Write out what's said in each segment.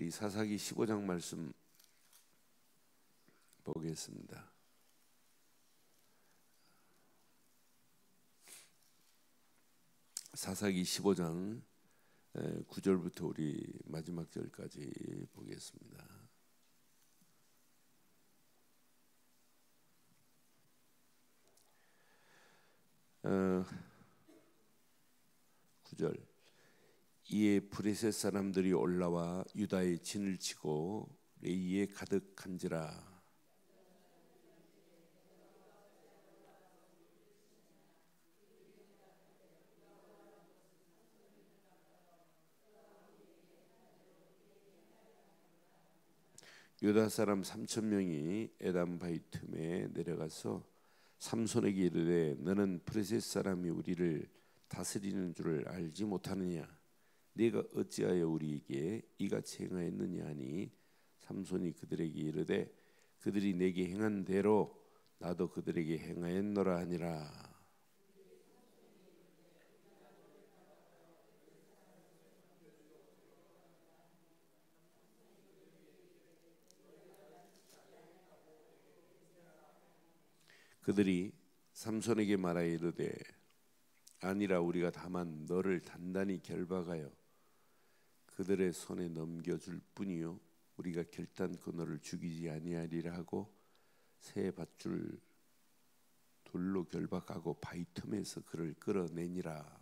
우리 사사기 15장 말씀 보겠습니다. 사사기 15장 9절부터 우리 마지막 절까지 보겠습니다. 어, 9절. 이에 브레셋 사람들이 올라와 유다의 진을 치고 레이에 가득한지라. 유다 사람 3,000명이 에담 바위 틈에 내려가서 삼손에게 이르되 너는 브레셋 사람이 우리를 다스리는 줄을 알지 못하느냐? 네가 어찌하여 우리에게 이같이 행하였느냐 하니 삼손이 그들에게 이르되 그들이 내게 행한 대로 나도 그들에게 행하였노라 하니라. 그들이 삼손에게 말하여 이르되 아니라 우리가 다만 너를 단단히 결박하여 그들의 손에 넘겨줄 뿐이요 우리가 결단코 너를 죽이지 아니하리라 하고 새 밧줄 돌로 결박하고 바위 틈에서 그를 끌어내니라.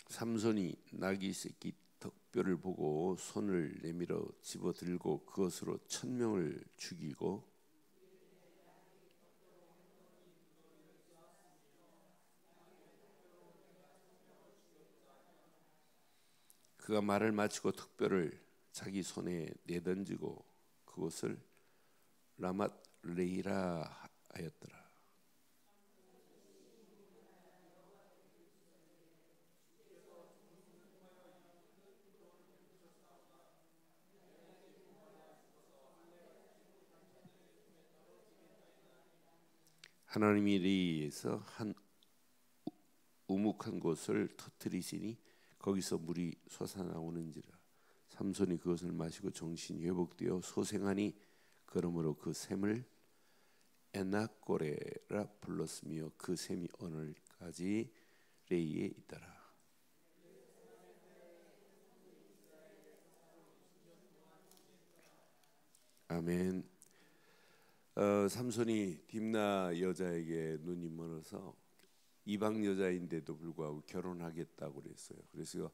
삼손이 나귀 새끼 턱뼈를 보고 손을 내밀어 집어들고 그것으로 1,000명을 죽이고 그가 말을 마치고 턱뼈를 자기 손에 내던지고 그것을 라맛 레이라 하였더라. 하나님이 레이에서 한 우묵한 곳을 터뜨리시니 거기서 물이 솟아나오는지라. 삼손이 그것을 마시고 정신이 회복되어 소생하니 그러므로 그 샘을 에낙고레라 불렀으며 그 샘이 오늘까지 레이에 있더라. 아멘. 삼손이 딥나 여자에게 눈이 멀어서 이방 여자인데도 불구하고 결혼하겠다고 그랬어요. 그래서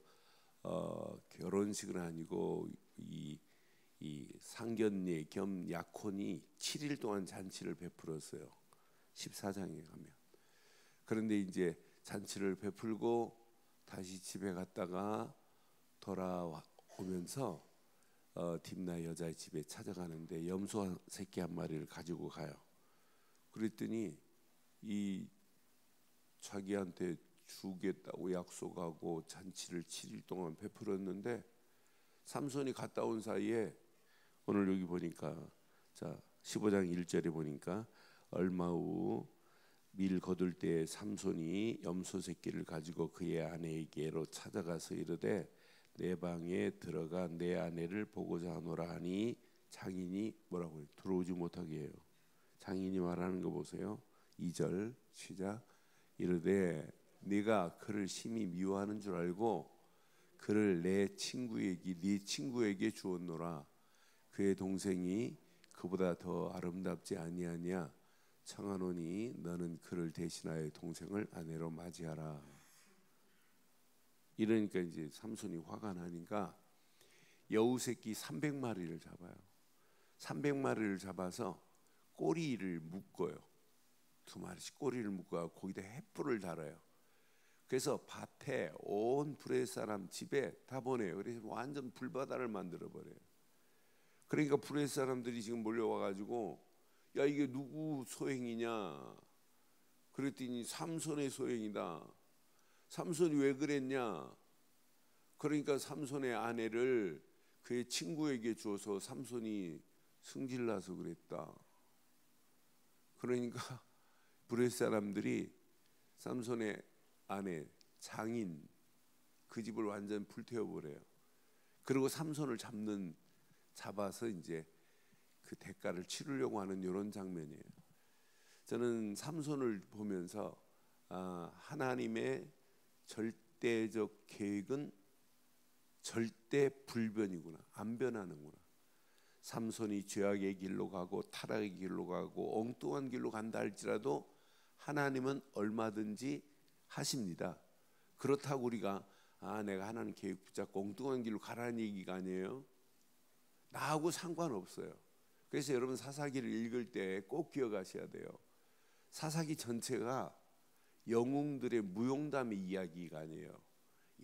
결혼식은 아니고 이 상견례 겸 약혼이 7일 동안 잔치를 베풀었어요. 14장에 가면. 그런데 이제 잔치를 베풀고 다시 집에 갔다가 돌아오면서 딥나 여자의 집에 찾아가는데 염소 새끼 한 마리를 가지고 가요. 그랬더니 이 자기한테 주겠다고 약속하고 잔치를 7일 동안 베풀었는데 삼손이 갔다 온 사이에 오늘 여기 보니까 자 15장 1절에 보니까 얼마 후 밀 거둘 때 삼손이 염소 새끼를 가지고 그의 아내에게로 찾아가서 이르되 내 방에 들어가 내 아내를 보고자 하노라 하니 장인이 뭐라고 해요? 들어오지 못하게 해요. 장인이 말하는 거 보세요. 2절 시작. 이르되 네가 그를 심히 미워하는 줄 알고 그를 네 친구에게 주었노라. 그의 동생이 그보다 더 아름답지 아니하냐. 청하노니 너는 그를 대신하여 동생을 아내로 맞이하라. 이러니까 이제 삼손이 화가 나니까 여우 새끼 300마리를 잡아요. 300마리를 잡아서 꼬리를 묶어요. 2마리씩 꼬리를 묶어 거기다 횃불을 달아요. 그래서 밭에 온 브레 사람 집에 다 보내요. 그래서 완전 불바다를 만들어 버려요. 그러니까 브레 사람들이 지금 몰려와 가지고 야 이게 누구 소행이냐? 그랬더니 삼손의 소행이다. 삼손이 왜 그랬냐? 그러니까 삼손의 아내를 그의 친구에게 주어서 삼손이 승질나서 그랬다. 그러니까 브레스 사람들이 삼손의 아내 장인 그 집을 완전 불태워버려요. 그리고 삼손을 잡아서 이제 그 대가를 치르려고 하는 이런 장면이에요. 저는 삼손을 보면서 하나님의 절대적 계획은 절대 불변이구나, 안 변하는구나. 삼손이 죄악의 길로 가고 타락의 길로 가고 엉뚱한 길로 간다 할지라도 하나님은 얼마든지 하십니다. 그렇다고 우리가 내가 하나님 계획 붙잡고 엉뚱한 길로 가라는 얘기가 아니에요. 나하고 상관없어요. 그래서 여러분 사사기를 읽을 때 꼭 기억하셔야 돼요. 사사기 전체가 영웅들의 무용담의 이야기가 아니에요.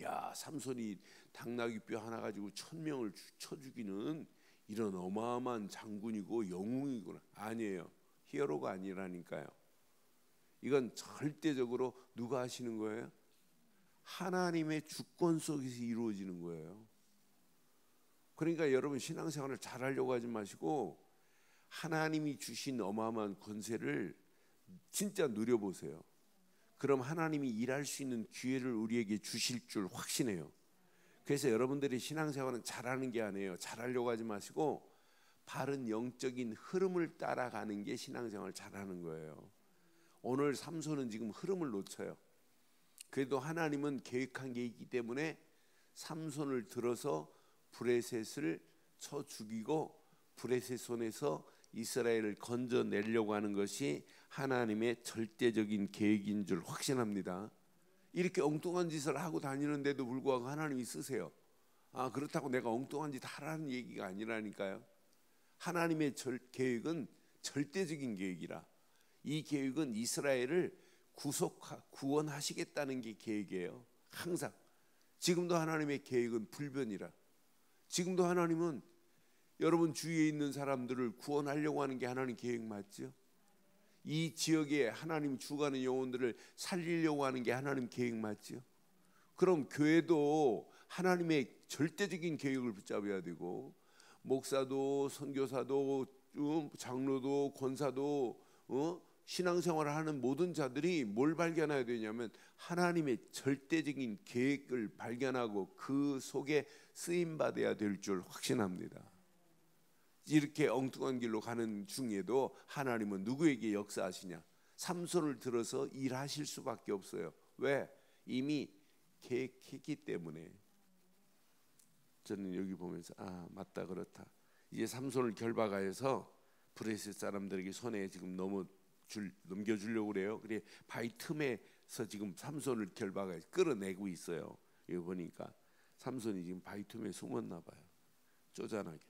야, 삼손이 당나귀 뼈 하나 가지고 1000명을 쳐 죽이는 이런 어마어마한 장군이고 영웅이구나. 아니에요. 히어로가 아니라니까요. 이건 절대적으로 누가 하시는 거예요? 하나님의 주권 속에서 이루어지는 거예요. 그러니까 여러분 신앙생활을 잘하려고 하지 마시고 하나님이 주신 어마어마한 권세를 진짜 누려보세요. 그럼 하나님이 일할 수 있는 기회를 우리에게 주실 줄 확신해요. 그래서 여러분들이 신앙생활은 잘하는 게 아니에요. 잘하려고 하지 마시고 바른 영적인 흐름을 따라가는 게 신앙생활을 잘하는 거예요. 오늘 삼손은 지금 흐름을 놓쳐요. 그래도 하나님은 계획한 게 있기 때문에 삼손을 들어서 브레셋을 쳐 죽이고 브레셋 손에서 이스라엘을 건져내려고 하는 것이 하나님의 절대적인 계획인 줄 확신합니다. 이렇게 엉뚱한 짓을 하고 다니는데도 불구하고 하나님이 쓰세요. 그렇다고 내가 엉뚱한 짓 하라는 얘기가 아니라니까요. 하나님의 계획은 절대적인 계획이라. 이 계획은 이스라엘을 구원하시겠다는 게 계획이에요. 항상. 지금도 하나님의 계획은 불변이라. 지금도 하나님은 여러분 주위에 있는 사람들을 구원하려고 하는 게 하나님 계획 맞죠? 이 지역에 하나님 주가는 영혼들을 살리려고 하는 게 하나님 계획 맞죠? 그럼 교회도 하나님의 절대적인 계획을 붙잡아야 되고 목사도 선교사도 장로도 권사도 신앙생활을 하는 모든 자들이 뭘 발견해야 되냐면 하나님의 절대적인 계획을 발견하고 그 속에 쓰임받아야 될 줄 확신합니다. 이렇게 엉뚱한 길로 가는 중에도 하나님은 누구에게 역사하시냐? 삼손을 들어서 일하실 수밖에 없어요. 왜? 이미 계획했기 때문에. 저는 여기 보면서 맞다 그렇다. 이제 삼손을 결박하여서 브레셋 사람들에게 손에 지금 넘겨주려고 그래요. 그래 바위 틈에서 지금 삼손을 결박해서 끌어내고 있어요. 여기 보니까 삼손이 지금 바위 틈에 숨었나 봐요. 쪼잔하게.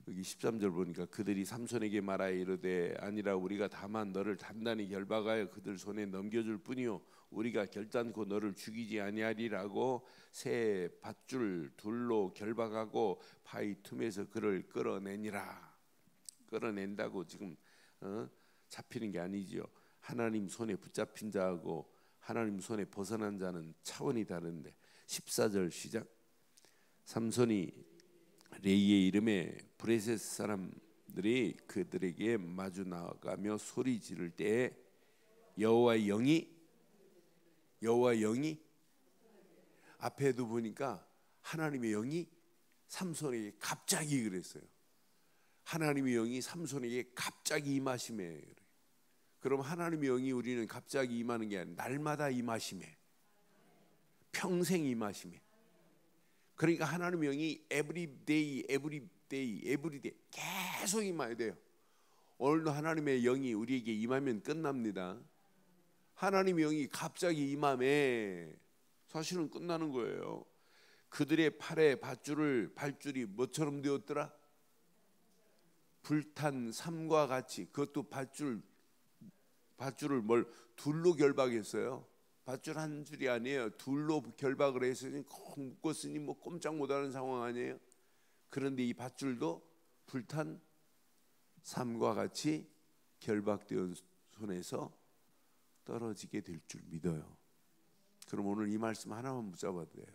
여기 13절 보니까 그들이 삼손에게 말하여 이르되 아니라 우리가 다만 너를 단단히 결박하여 그들 손에 넘겨줄 뿐이요 우리가 결단코 너를 죽이지 아니하리라고 새 밧줄 둘로 결박하고 바위 틈에서 그를 끌어내니라. 끌어낸다고 지금 잡히는 게 아니죠. 하나님 손에 붙잡힌 자하고 하나님 손에 벗어난 자는 차원이 다른데 14절 시작. 삼손이 레이의 이름에 브레셋 사람들이 그들에게 마주 나가며 소리 지를 때에 여호와의 영이 앞에도 보니까 하나님의 영이 삼손에게 갑자기 그랬어요. 하나님의 영이 삼손에게 갑자기 임하심에. 그럼 하나님의 영이 우리는 갑자기 임하는 게 아니라 날마다 임하심에, 평생 임하심에. 그러니까 하나님의 영이 everyday 계속 임해야 돼요. 오늘도 하나님의 영이 우리에게 임하면 끝납니다. 하나님의 영이 갑자기 임함에 사실은 끝나는 거예요. 그들의 팔에 발줄이 뭐처럼 되었더라? 불탄 삼과 같이. 그것도 밧줄을 둘로 결박했어요. 밧줄 한 줄이 아니에요. 둘로 결박을 했으니 묶었으니 꼼짝 못하는 상황 아니에요. 그런데 이 밧줄도 불탄 삼과 같이 결박되어 손에서 떨어지게 될 줄 믿어요. 그럼 오늘 이 말씀 하나만 붙잡아도 돼요.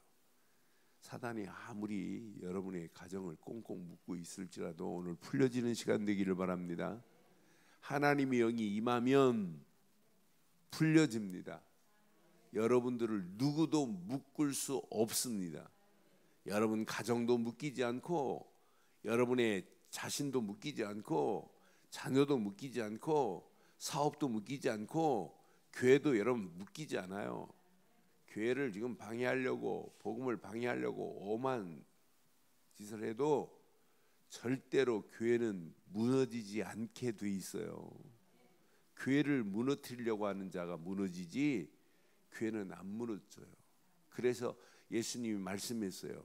사단이 아무리 여러분의 가정을 꽁꽁 묶고 있을지라도 오늘 풀려지는 시간 되기를 바랍니다. 하나님의 영이 임하면 풀려집니다. 여러분들을 누구도 묶을 수 없습니다. 여러분 가정도 묶이지 않고, 여러분의 자신도 묶이지 않고, 자녀도 묶이지 않고, 사업도 묶이지 않고, 교회도 여러분 묶이지 않아요. 교회를 지금 방해하려고, 복음을 방해하려고 오만 짓을 해도 절대로 교회는 무너지지 않게 돼 있어요. 교회를 무너뜨리려고 하는 자가 무너지지 교회는 안 무너져요. 그래서 예수님이 말씀했어요.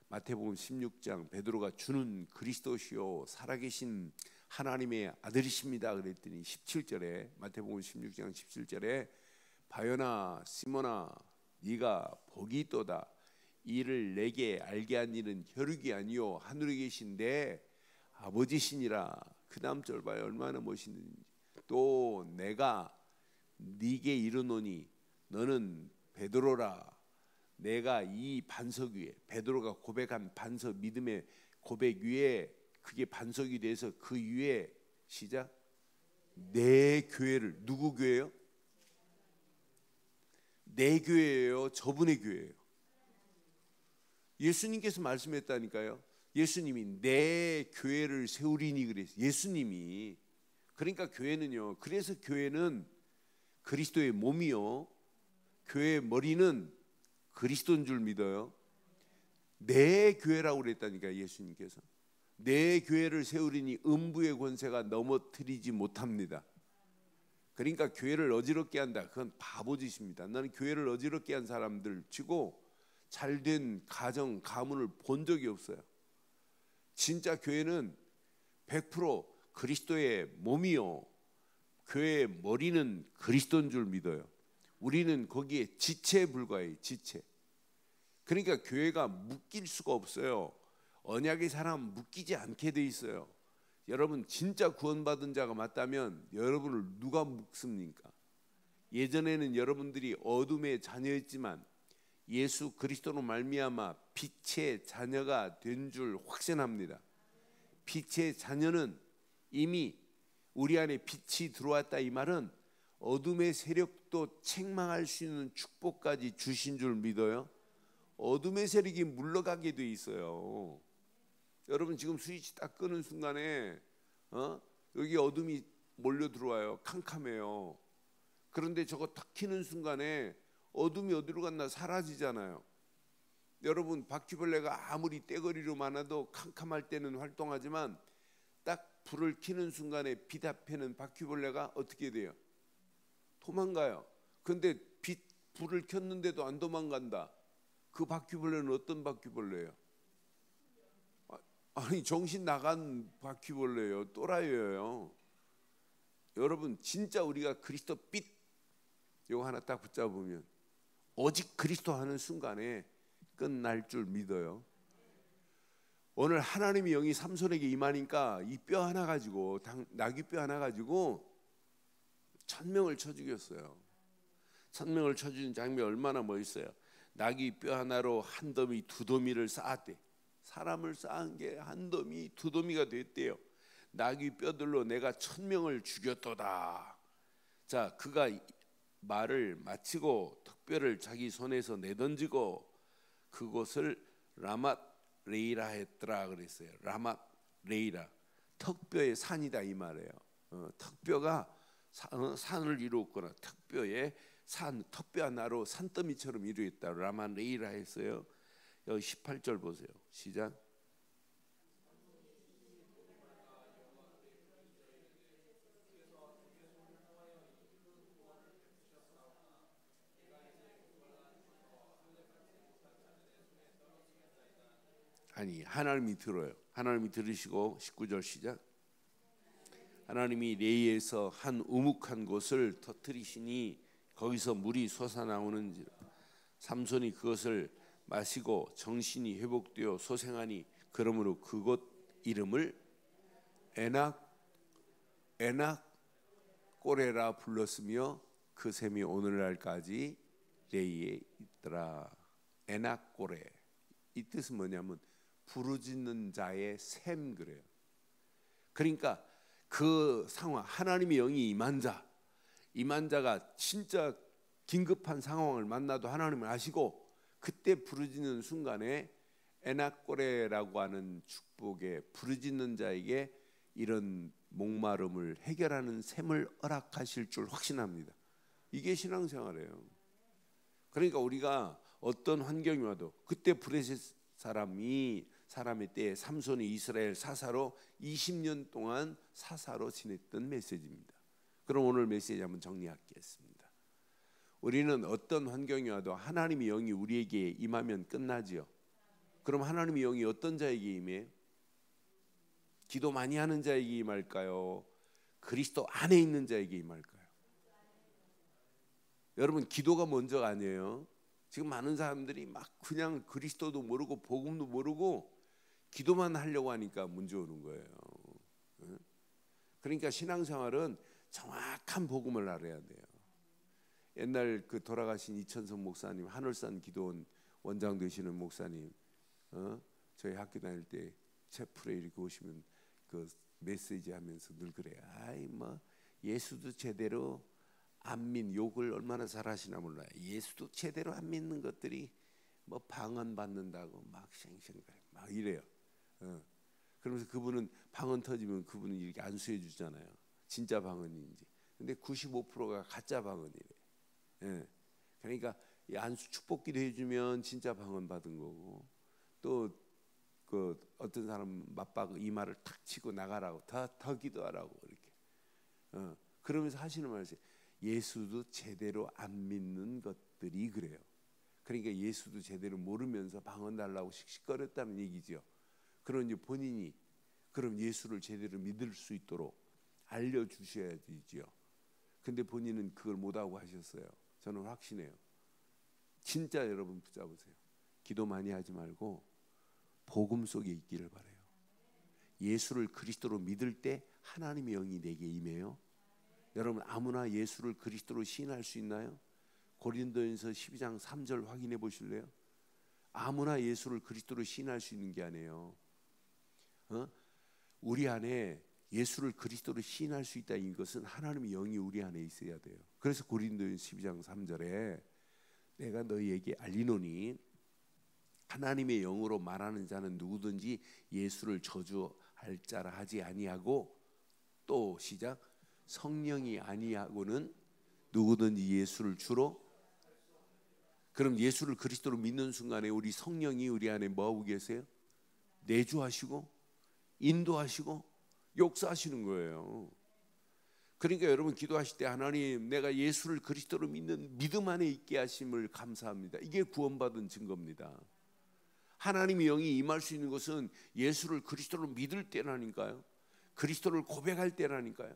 마태복음 16장, 베드로가 주는 그리스도시요 살아계신 하나님의 아들이십니다 그랬더니 17절에, 마태복음 16장 17절에 바요나 시몬아 네가 복이 있도다. 이를 내게 알게 한 이는 혈육이 아니요 하늘에 계신 내 아버지시니라. 그 다음 절 봐요. 얼마나 멋있는지. 또 내가 네게 이르노니 너는 베드로라. 내가 이 반석 위에, 베드로가 고백한 반석, 믿음의 고백 위에, 그게 반석이 돼서 그 위에, 시작, 내 교회를, 누구 교회요? 내 교회예요? 저분의 교회예요? 예수님께서 말씀했다니까요. 예수님이 내 교회를 세우리니 그랬어요. 예수님이. 그러니까 교회는요, 그래서 교회는 그리스도의 몸이요, 교회의 머리는 그리스도인 줄 믿어요. 내 교회라고 그랬다니까 예수님께서. 내 교회를 세우리니 음부의 권세가 넘어뜨리지 못합니다. 그러니까 교회를 어지럽게 한다, 그건 바보짓입니다. 나는 교회를 어지럽게 한 사람들 치고 잘된 가정, 가문을 본 적이 없어요. 진짜 교회는 100% 그리스도의 몸이요, 교회의 머리는 그리스도인 줄 믿어요. 우리는 거기에 지체에 불과해요. 지체. 그러니까 교회가 묶일 수가 없어요. 언약의 사람 묶이지 않게 돼 있어요. 여러분 진짜 구원받은 자가 맞다면 여러분을 누가 묶습니까? 예전에는 여러분들이 어둠의 자녀였지만 예수 그리스도로 말미암아 빛의 자녀가 된 줄 확신합니다. 빛의 자녀는 이미 우리 안에 빛이 들어왔다. 이 말은 어둠의 세력도 책망할 수 있는 축복까지 주신 줄 믿어요. 어둠의 세력이 물러가게 돼 있어요. 여러분 지금 스위치 딱 끄는 순간에 여기 어둠이 몰려 들어와요. 캄캄해요. 그런데 저거 딱 켜는 순간에 어둠이 어디로 갔나 사라지잖아요. 여러분 바퀴벌레가 아무리 떼거리로 많아도 캄캄할 때는 활동하지만 딱 불을 켜는 순간에 빛 앞에는 바퀴벌레가 어떻게 돼요? 도망가요. 근데 불을 켰는데도 안 도망간다. 그 바퀴벌레는 어떤 바퀴벌레예요? 아니 정신 나간 바퀴벌레예요. 또라이예요. 여러분 진짜 우리가 그리스도 빛 이거 하나 딱 붙잡으면 오직 그리스도 하는 순간에 끝날 줄 믿어요. 오늘 하나님의 영이 삼손에게 임하니까 이 뼈 하나 가지고, 나귀뼈 하나 가지고 1000명을 쳐 죽였어요. 1000명을 쳐 죽인 장면 얼마나 멋있어요. 나귀뼈 하나로 한 더미 두 더미를 쌓았대. 사람을 쌓은 게 한 더미 두 더미가 됐대요. 나귀뼈들로 내가 1000명을 죽였도다. 자, 그가 말을 마치고 턱뼈를 자기 손에서 내던지고 그곳을 라맛 레이라 했더라 그랬어요. 라맛 레이라, 턱뼈의 산이다 이 말이에요. 턱뼈가 산을 이루었거나 턱뼈에 산, 턱뼈 하나로 산더미처럼 이루었다. 라맛 레이라 했어요. 여기 18절 보세요. 시작. 아니 하나님이 들어요. 하나님이 들으시고 19절 시작. 하나님이 레이에서 한 우묵한 곳을 터뜨리시니 거기서 물이 솟아나오는지라. 삼손이 그것을 마시고 정신이 회복되어 소생하니 그러므로 그곳 이름을 에낙고레라 불렀으며 그 셈이 오늘날까지 레이에 있더라. 에낙고레. 이 뜻은 뭐냐면 부르짖는 자의 셈 그래요. 그러니까 그 상황, 하나님의 영이 임한 자가 진짜 긴급한 상황을 만나도 하나님을 아시고 그때 부르짖는 순간에 에나꼬레라고 하는 축복에 부르짖는 자에게 이런 목마름을 해결하는 셈을 허락하실 줄 확신합니다. 이게 신앙생활이에요. 그러니까 우리가 어떤 환경이 와도 그때 브레셋 사람의 때에 삼손이 이스라엘 사사로 20년 동안 사사로 지냈던 메시지입니다. 그럼 오늘 메시지 한번 정리하겠습니다. 우리는 어떤 환경이 와도 하나님의 영이 우리에게 임하면 끝나지요. 그럼 하나님의 영이 어떤 자에게 임해요? 기도 많이 하는 자에게 임할까요? 그리스도 안에 있는 자에게 임할까요? 여러분, 기도가 먼저가 아니에요. 지금 많은 사람들이 막 그냥 그리스도도 모르고 복음도 모르고 기도만 하려고 하니까 문제 오는 거예요. 그러니까 신앙생활은 정확한 복음을 알아야 돼요. 옛날 그 돌아가신 이천성 목사님, 하늘산 기도원 원장 되시는 목사님, 저희 학교 다닐 때 채플에 이렇게 오시면 그 메시지 하면서 늘 그래요. 아이 뭐 예수도 제대로 안 믿는, 욕을 얼마나 잘하시나 몰라요. 예수도 제대로 안 믿는 것들이 뭐 방언 받는다고 막 쉥쉥거려 막 이래요. 그러면서 그분은 방언 터지면 그분은 이렇게 안수해 주잖아요. 진짜 방언인지. 근데 95%가 가짜 방언이래요. 예. 그러니까 이 안수 축복기도 해주면 진짜 방언 받은 거고, 또 그 어떤 사람 맞박 이마를 탁 치고 나가라고 더 기도하라고 이렇게. 그러면서 하시는 말이세요. 예수도 제대로 안 믿는 것들이 그래요. 그러니까 예수도 제대로 모르면서 방언 달라고 씩씩거렸다는 얘기죠. 그러니 본인이 그럼 예수를 제대로 믿을 수 있도록 알려주셔야 되지요. 근데 본인은 그걸 못하고 하셨어요. 저는 확신해요. 진짜 여러분 붙잡으세요. 기도 많이 하지 말고 복음 속에 있기를 바라요. 예수를 그리스도로 믿을 때 하나님의 영이 내게 임해요. 여러분, 아무나 예수를 그리스도로 시인할 수 있나요? 고린도전서 12장 3절 확인해 보실래요? 아무나 예수를 그리스도로 시인할 수 있는 게 아니에요. 우리 안에 예수를 그리스도로 시인할 수 있다, 이것은 하나님의 영이 우리 안에 있어야 돼요. 그래서 고린도전서 12장 3절에 내가 너희에게 알리노니 하나님의 영으로 말하는 자는 누구든지 예수를 저주할 자라 하지 아니하고, 또 시작, 성령이 아니하고는 누구든지 예수를 주로. 그럼 예수를 그리스도로 믿는 순간에 우리 성령이 우리 안에 뭐하고 계세요? 내주하시고 인도하시고 역사하시는 거예요. 그러니까 여러분 기도하실 때 하나님, 내가 예수를 그리스도로 믿는 믿음 안에 있게 하심을 감사합니다. 이게 구원받은 증거입니다. 하나님의 영이 임할 수 있는 것은 예수를 그리스도로 믿을 때라니까요. 그리스도를 고백할 때라니까요.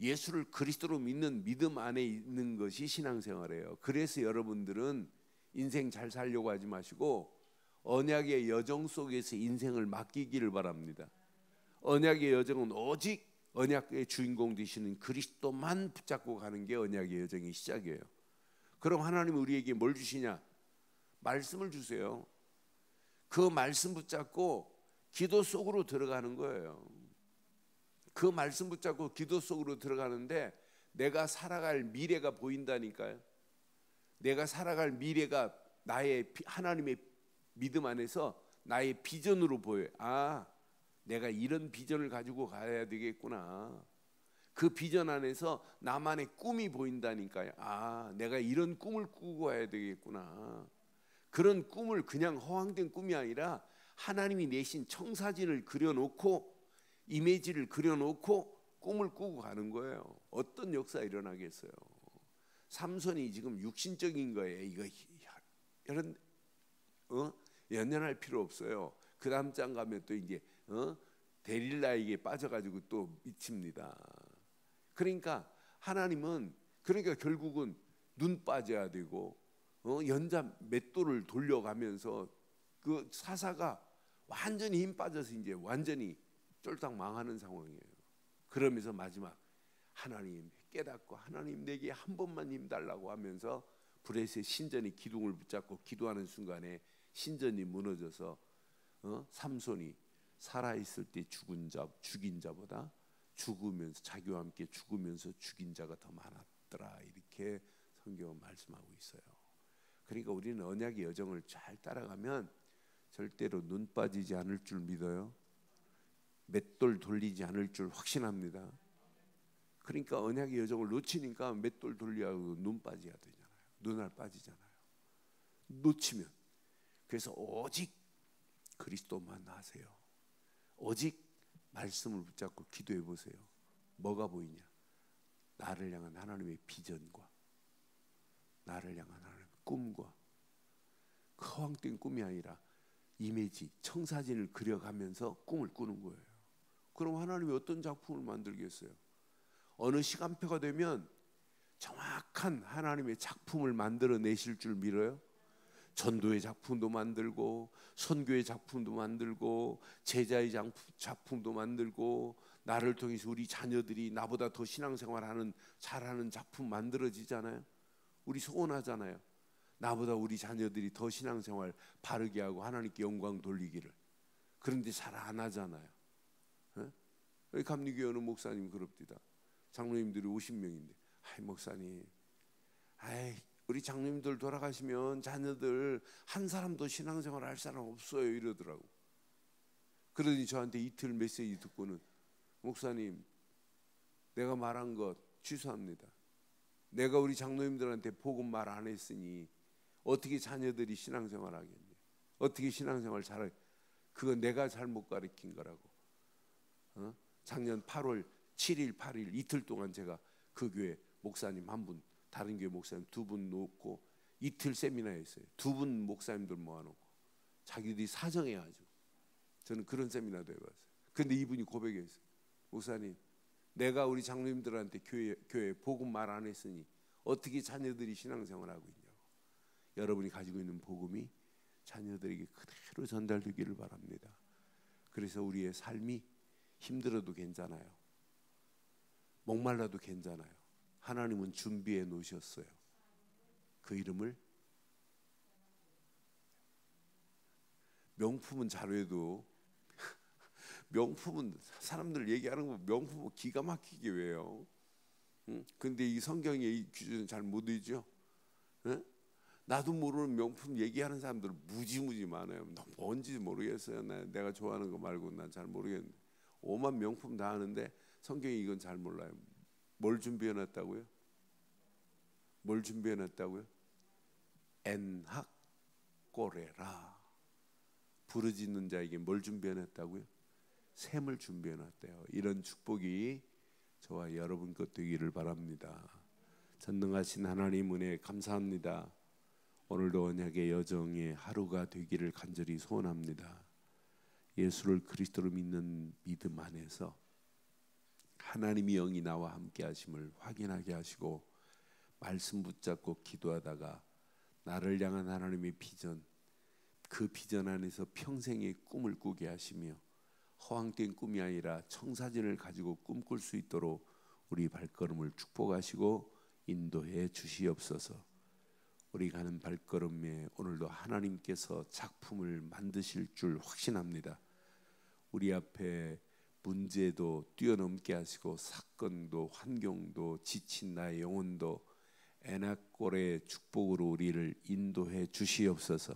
예수를 그리스도로 믿는 믿음 안에 있는 것이 신앙생활이에요. 그래서 여러분들은 인생 잘 살려고 하지 마시고 언약의 여정 속에서 인생을 맡기기를 바랍니다. 언약의 여정은 오직 언약의 주인공 되시는 그리스도만 붙잡고 가는 게 언약의 여정의 시작이에요. 그럼 하나님은 우리에게 뭘 주시냐? 말씀을 주세요. 그 말씀 붙잡고 기도 속으로 들어가는 거예요. 그 말씀 붙잡고 기도 속으로 들어가는데 내가 살아갈 미래가 보인다니까요. 내가 살아갈 미래가 나의 하나님의 믿음 안에서 나의 비전으로 보여요. 아, 내가 이런 비전을 가지고 가야 되겠구나. 그 비전 안에서 나만의 꿈이 보인다니까요. 아, 내가 이런 꿈을 꾸고 가야 되겠구나. 그런 꿈을 그냥 허황된 꿈이 아니라 하나님이 내신 청사진을 그려놓고 이미지를 그려놓고 꿈을 꾸고 가는 거예요. 어떤 역사 일어나겠어요? 삼손이 지금 육신적인 거예요. 이거 이런 연연할 필요 없어요. 그 다음 장 가면 또 이제 데릴라에게 빠져가지고 또 미칩니다. 그러니까 하나님은 그러니까 결국은 눈 빠져야 되고 연자 맷돌을 돌려가면서 그 사사가 완전히 힘 빠져서 이제 완전히 쫄딱 망하는 상황이에요. 그러면서 마지막 하나님 깨닫고 하나님 내게 한 번만 힘 달라고 하면서 브레스의 신전의 기둥을 붙잡고 기도하는 순간에 신전이 무너져서 삼손이 살아있을 때 죽인 자보다 죽으면서 자기와 함께 죽으면서 죽인 자가 더 많았더라, 이렇게 성경은 말씀하고 있어요. 그러니까 우리는 언약의 여정을 잘 따라가면 절대로 눈 빠지지 않을 줄 믿어요. 맷돌 돌리지 않을 줄 확신합니다. 그러니까 언약의 여정을 놓치니까 맷돌 돌리하고 눈 빠져야 되잖아요. 눈알 빠지잖아요. 놓치면. 그래서 오직 그리스도만 아세요. 오직 말씀을 붙잡고 기도해 보세요. 뭐가 보이냐? 나를 향한 하나님의 비전과 나를 향한 하나님의 꿈과 그 허황된 꿈이 아니라 이미지, 청사진을 그려가면서 꿈을 꾸는 거예요. 그럼 하나님이 어떤 작품을 만들겠어요? 어느 시간표가 되면 정확한 하나님의 작품을 만들어내실 줄 믿어요. 전도의 작품도 만들고 선교의 작품도 만들고 제자의 작품도 만들고 나를 통해서 우리 자녀들이 나보다 더 신앙생활하는 잘하는 작품 만들어지잖아요. 우리 소원하잖아요. 나보다 우리 자녀들이 더 신앙생활 바르게 하고 하나님께 영광 돌리기를. 그런데 잘 안 하잖아요. 에? 감리교회 어느 목사님 그럽디다. 장로님들이 50명인데 아이 목사님, 우리 장로님들 돌아가시면 자녀들 한 사람도 신앙생활 할 사람 없어요 이러더라고. 그러더니 저한테 이틀 메시지 듣고는 목사님, 내가 말한 것 취소합니다. 내가 우리 장로님들한테 복음 말 안 했으니 어떻게 자녀들이 신앙생활 하겠냐? 어떻게 신앙생활 잘해? 그건 내가 잘못 가르친 거라고. 작년 8월 7일 8일 이틀 동안 제가 그 교회 목사님 한 분, 다른 교회 목사님 두 분 놓고 이틀 세미나 했어요. 두 분 목사님들 모아놓고 자기들이 사정해가지고. 저는 그런 세미나도 해봤어요. 근데 이분이 고백했어요. 목사님, 내가 우리 장로님들한테 교회 복음 말 안 했으니 어떻게 자녀들이 신앙생활하고 있냐고. 여러분이 가지고 있는 복음이 자녀들에게 그대로 전달되기를 바랍니다. 그래서 우리의 삶이 힘들어도 괜찮아요. 목말라도 괜찮아요. 하나님은 준비해 놓으셨어요. 그 이름을 명품은 잘해도 명품은 사람들 얘기하는 거 명품은 기가 막히게 왜요? 근데 이 성경의 이 기준은 잘 못 읽죠? 나도 모르는 명품 얘기하는 사람들 무지무지 많아요. 뭔지 모르겠어요. 내가 좋아하는 거 말고 난 잘 모르겠는데 오만 명품 다 하는데 성경이 이건 잘 몰라요. 뭘 준비해놨다고요? 뭘 준비해놨다고요? 엔학 꼬레라. 부르짖는 자에게 뭘 준비해놨다고요? 샘을 준비해놨대요. 이런 축복이 저와 여러분 것 되기를 바랍니다. 전능하신 하나님 은혜 감사합니다. 오늘도 언약의 여정의 하루가 되기를 간절히 소원합니다. 예수를 그리스도로 믿는 믿음 안에서 하나님이 영이 나와 함께 하심을 확인하게 하시고 말씀 붙잡고 기도하다가 나를 향한 하나님의 비전, 그 비전 안에서 평생의 꿈을 꾸게 하시며 허황된 꿈이 아니라 청사진을 가지고 꿈꿀 수 있도록 우리 발걸음을 축복하시고 인도해 주시옵소서. 우리 가는 발걸음에 오늘도 하나님께서 작품을 만드실 줄 확신합니다. 우리 앞에 문제도 뛰어넘게 하시고 사건도 환경도 지친 나의 영혼도 애낙골의 축복으로 우리를 인도해 주시옵소서.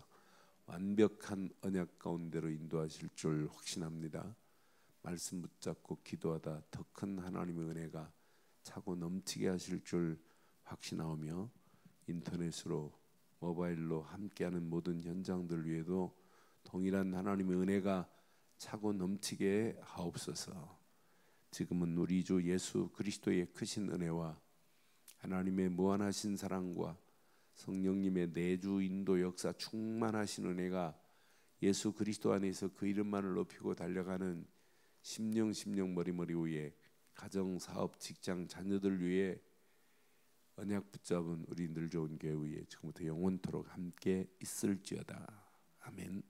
완벽한 언약 가운데로 인도하실 줄 확신합니다. 말씀 붙잡고 기도하다 더 큰 하나님의 은혜가 차고 넘치게 하실 줄 확신하오며 인터넷으로 모바일로 함께하는 모든 현장들 위에도 동일한 하나님의 은혜가 차고 넘치게 하옵소서. 지금은 우리 주 예수 그리스도의 크신 은혜와 하나님의 무한하신 사랑과 성령님의 내주 인도 역사 충만하신 은혜가 예수 그리스도 안에서 그 이름만을 높이고 달려가는 심령 머리머리 위에 가정, 사업, 직장, 자녀들 위해 언약 붙잡은 우리 늘 좋은 교회 위에 지금부터 영원토록 함께 있을지어다. 아멘.